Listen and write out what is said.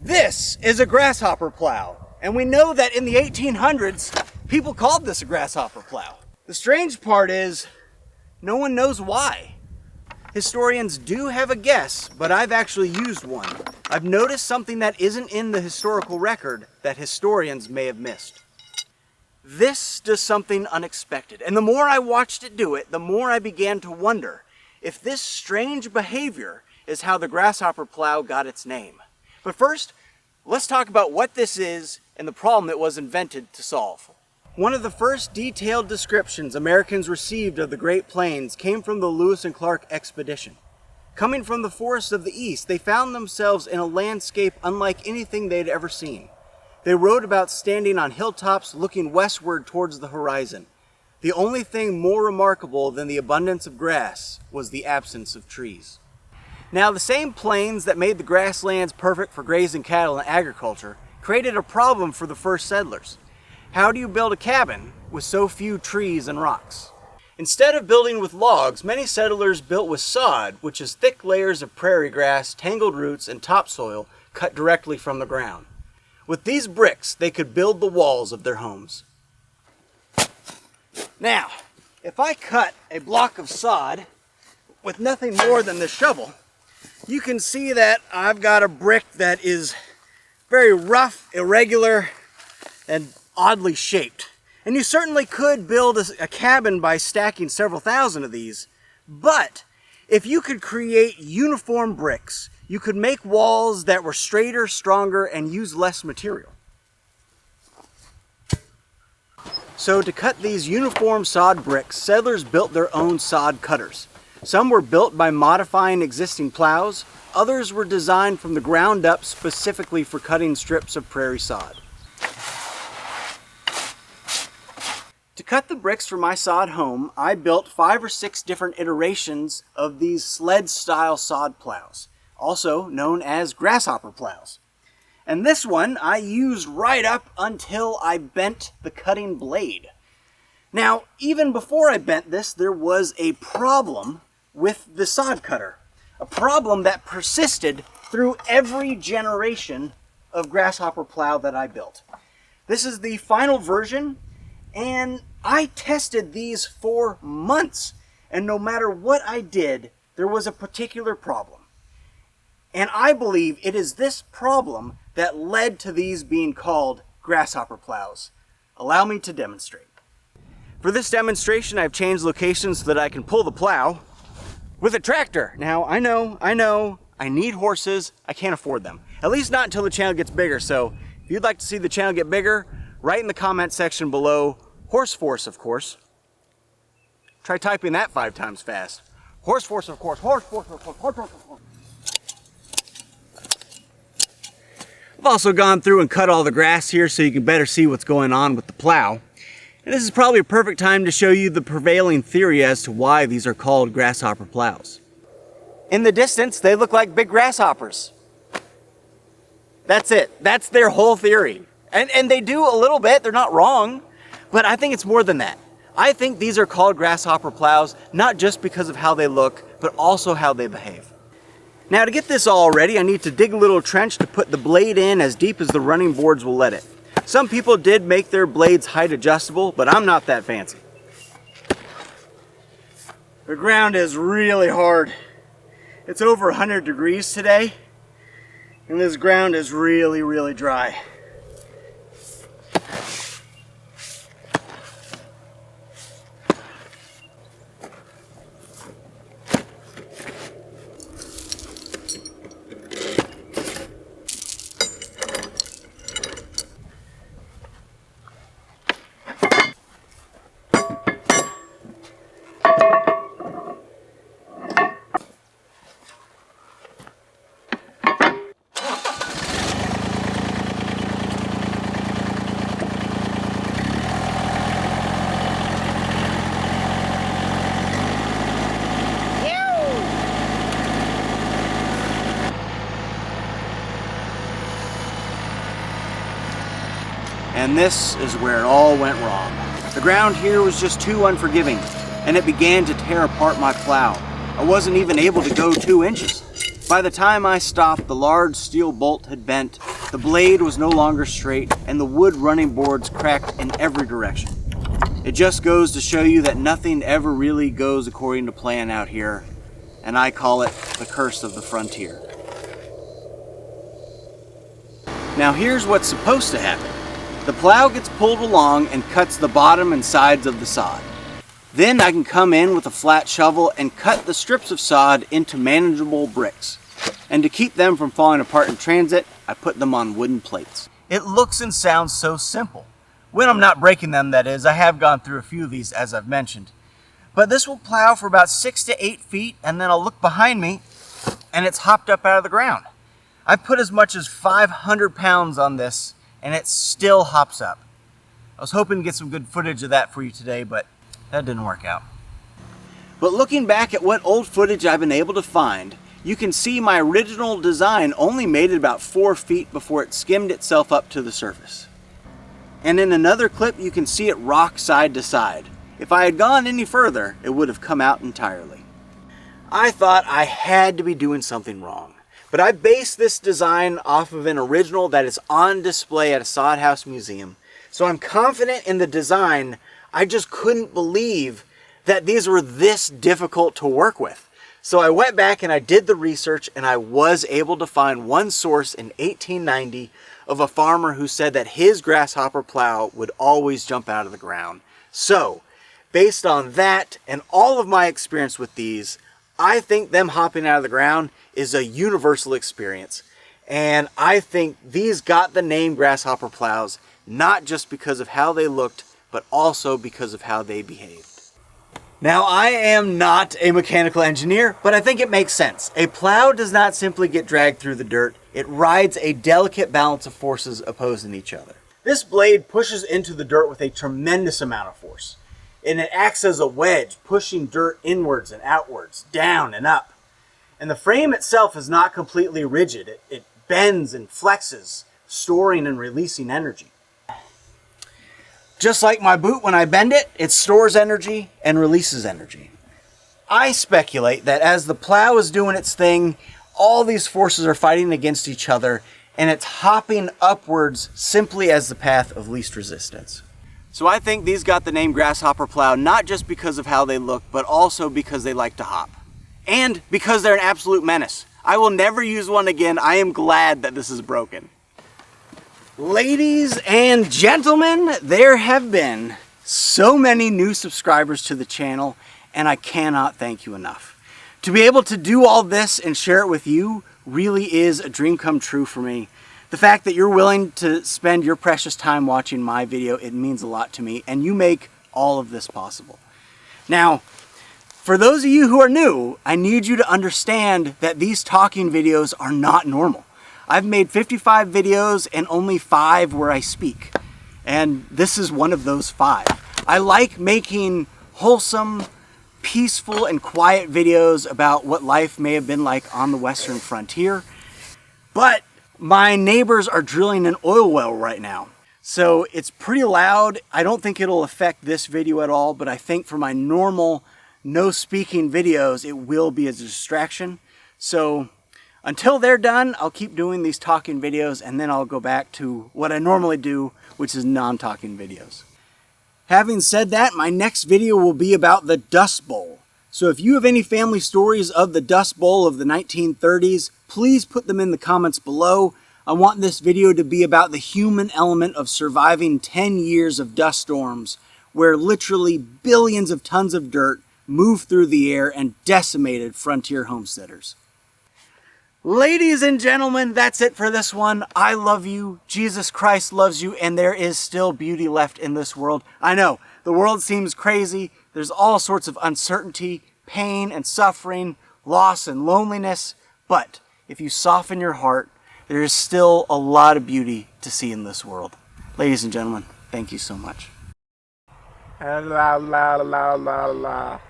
This is a grasshopper plow, and we know that in the 1800s, people called this a grasshopper plow. The strange part is, no one knows why. Historians do have a guess, but I've actually used one. I've noticed something that isn't in the historical record that historians may have missed. This does something unexpected, and the more I watched it do it, the more I began to wonder if this strange behavior is how the grasshopper plow got its name. But first, let's talk about what this is and the problem it was invented to solve. One of the first detailed descriptions Americans received of the Great Plains came from the Lewis and Clark expedition. Coming from the forests of the East, they found themselves in a landscape unlike anything they'd ever seen. They wrote about standing on hilltops looking westward towards the horizon. The only thing more remarkable than the abundance of grass was the absence of trees. Now, the same plains that made the grasslands perfect for grazing cattle and agriculture created a problem for the first settlers. How do you build a cabin with so few trees and rocks? Instead of building with logs, many settlers built with sod, which is thick layers of prairie grass, tangled roots, and topsoil cut directly from the ground. With these bricks, they could build the walls of their homes. Now, if I cut a block of sod with nothing more than this shovel, you can see that I've got a brick that is very rough, irregular, and oddly shaped. And you certainly could build a cabin by stacking several thousand of these, but if you could create uniform bricks, you could make walls that were straighter, stronger, and use less material. So to cut these uniform sod bricks, settlers built their own sod cutters. Some were built by modifying existing plows, others were designed from the ground up specifically for cutting strips of prairie sod. To cut the bricks for my sod home, I built 5 or 6 different iterations of these sled-style sod plows, also known as grasshopper plows. And this one I used right up until I bent the cutting blade. Now, even before I bent this, there was a problem with the sod cutter, a problem that persisted through every generation of grasshopper plow that I built. This is the final version, and I tested these for months, and no matter what I did, there was a particular problem. And I believe it is this problem that led to these being called grasshopper plows. Allow me to demonstrate. For this demonstration, I've changed locations so that I can pull the plow with a tractor. Now, I know, I need horses. I can't afford them. At least not until the channel gets bigger. So if you'd like to see the channel get bigger, write in the comment section below, horse force, of course. Try typing that 5 times fast. Horse force, of course. Horse force, of course. Horse force, of course. I've also gone through and cut all the grass here so you can better see what's going on with the plow. And this is probably a perfect time to show you the prevailing theory as to why these are called grasshopper plows. In the distance, they look like big grasshoppers. That's it. That's their whole theory. And they do a little bit, they're not wrong, but I think it's more than that. I think these are called grasshopper plows, not just because of how they look, but also how they behave. Now, to get this all ready, I need to dig a little trench to put the blade in as deep as the running boards will let it. Some people did make their blades height adjustable, but I'm not that fancy. The ground is really hard. It's over 100 degrees today, and this ground is really, really dry. And this is where it all went wrong. The ground here was just too unforgiving, and it began to tear apart my plow. I wasn't even able to go 2 inches. By the time I stopped, the large steel bolt had bent, The blade was no longer straight, and the wood running boards cracked in every direction. It just goes to show you that nothing ever really goes according to plan out here, and I call it the curse of the frontier. Now here's what's supposed to happen. The plow gets pulled along and cuts the bottom and sides of the sod. Then I can come in with a flat shovel and cut the strips of sod into manageable bricks. And to keep them from falling apart in transit, I put them on wooden plates. It looks and sounds so simple. When I'm not breaking them, that is. I have gone through a few of these, as I've mentioned. But this will plow for about 6 to 8 feet, and then I'll look behind me, and it's hopped up out of the ground. I put as much as 500 pounds on this, and it still hops up. I was hoping to get some good footage of that for you today, but that didn't work out. But looking back at what old footage I've been able to find, you can see my original design only made it about 4 feet before it skimmed itself up to the surface. And in another clip, you can see it rock side to side. If I had gone any further, it would have come out entirely. I thought I had to be doing something wrong, but I based this design off of an original that is on display at a sod house museum. So I'm confident in the design. I just couldn't believe that these were this difficult to work with. So I went back and I did the research, and I was able to find one source in 1890 of a farmer who said that his grasshopper plow would always jump out of the ground. So, based on that and all of my experience with these, I think them hopping out of the ground is a universal experience. And I think these got the name grasshopper plows, not just because of how they looked, but also because of how they behaved. Now, I am not a mechanical engineer, but I think it makes sense. A plow does not simply get dragged through the dirt. It rides a delicate balance of forces opposing each other. This blade pushes into the dirt with a tremendous amount of force, and it acts as a wedge, pushing dirt inwards and outwards, down and up. And the frame itself is not completely rigid. It bends and flexes, storing and releasing energy. Just like my boot, when I bend it, it stores energy and releases energy. I speculate that as the plow is doing its thing, all these forces are fighting against each other, and it's hopping upwards simply as the path of least resistance. So I think these got the name grasshopper plow not just because of how they look, but also because they like to hop. And because they're an absolute menace. I will never use one again. I am glad that this is broken. Ladies and gentlemen, there have been so many new subscribers to the channel, and I cannot thank you enough. To be able to do all this and share it with you really is a dream come true for me. The fact that you're willing to spend your precious time watching my video, it means a lot to me, and you make all of this possible. Now, for those of you who are new, I need you to understand that these talking videos are not normal. I've made 55 videos and only 5 where I speak. And this is one of those 5. I like making wholesome, peaceful, and quiet videos about what life may have been like on the Western frontier. But my neighbors are drilling an oil well right now. So it's pretty loud. I don't think it'll affect this video at all, but I think for my normal no speaking videos, it will be a distraction. So until they're done, I'll keep doing these talking videos, and then I'll go back to what I normally do, which is non-talking videos. Having said that, my next video will be about the Dust Bowl. So if you have any family stories of the Dust Bowl of the 1930s, please put them in the comments below. I want this video to be about the human element of surviving 10 years of dust storms, where literally billions of tons of dirt moved through the air and decimated frontier homesteaders. Ladies and gentlemen, that's it for this one. I love you, Jesus Christ loves you, and there is still beauty left in this world. I know, the world seems crazy. There's all sorts of uncertainty, pain and suffering, loss and loneliness. But if you soften your heart, there is still a lot of beauty to see in this world. Ladies and gentlemen, thank you so much. La la la la la.